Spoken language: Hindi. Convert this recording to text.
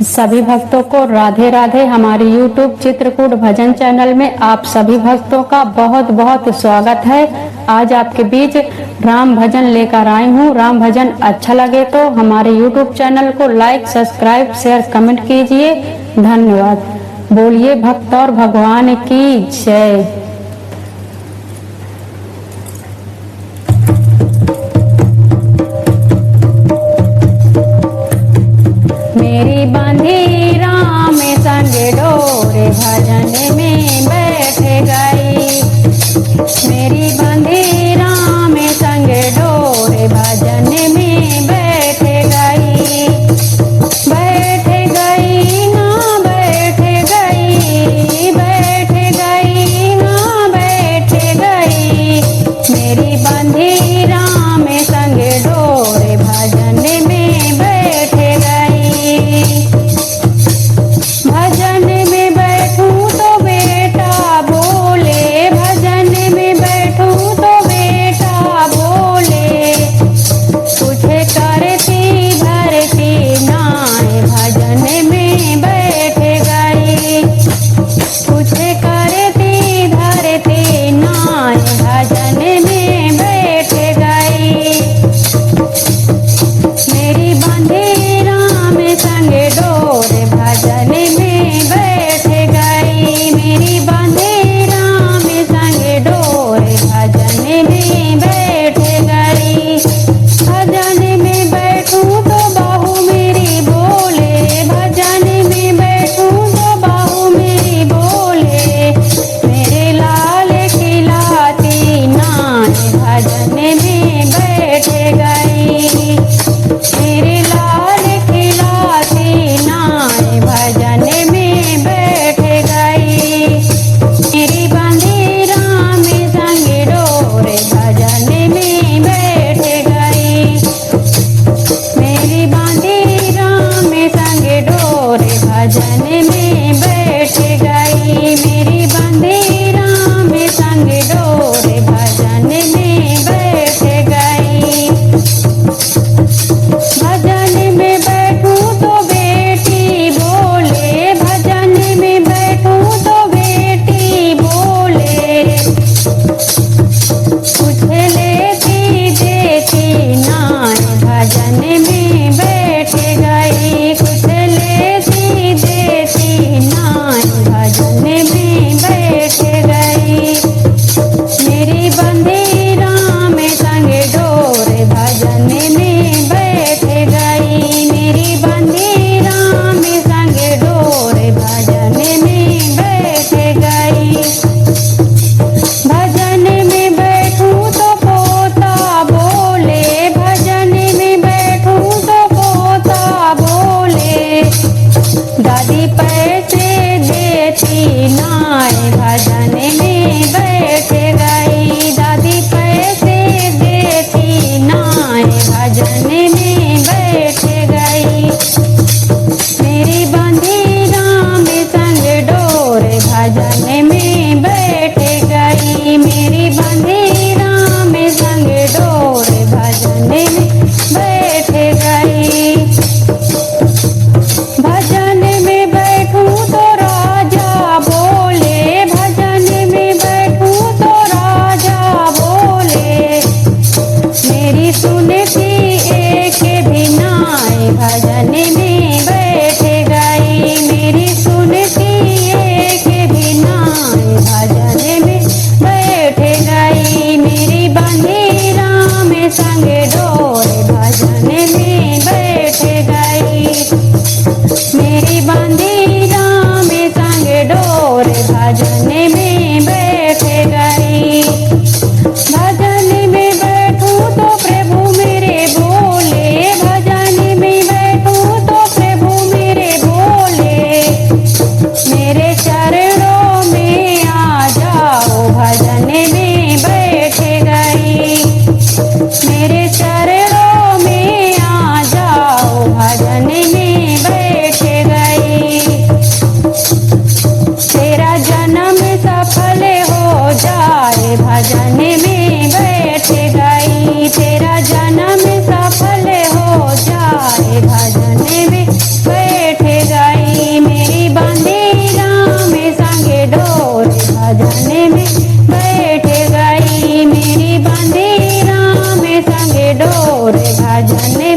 सभी भक्तों को राधे राधे। हमारे YouTube चित्रकूट भजन चैनल में आप सभी भक्तों का बहुत बहुत स्वागत है। आज आपके बीच राम भजन लेकर आई हूँ। राम भजन अच्छा लगे तो हमारे YouTube चैनल को लाइक, सब्सक्राइब, शेयर, कमेंट कीजिए। धन्यवाद। बोलिए भक्त और भगवान की जय। मेरी बांधी राम संग डोरे भजन में बैठ गई। मेरी बांधी राम संग डोरे भजन में बैठ गई। बैठ गई हाँ बैठ गई, बैठ गई हाँ बैठ गई। मेरी बांधी राम संग डोरे भजन में बैठ गई। भजन में बैठूं तो बेटा तोरे भजन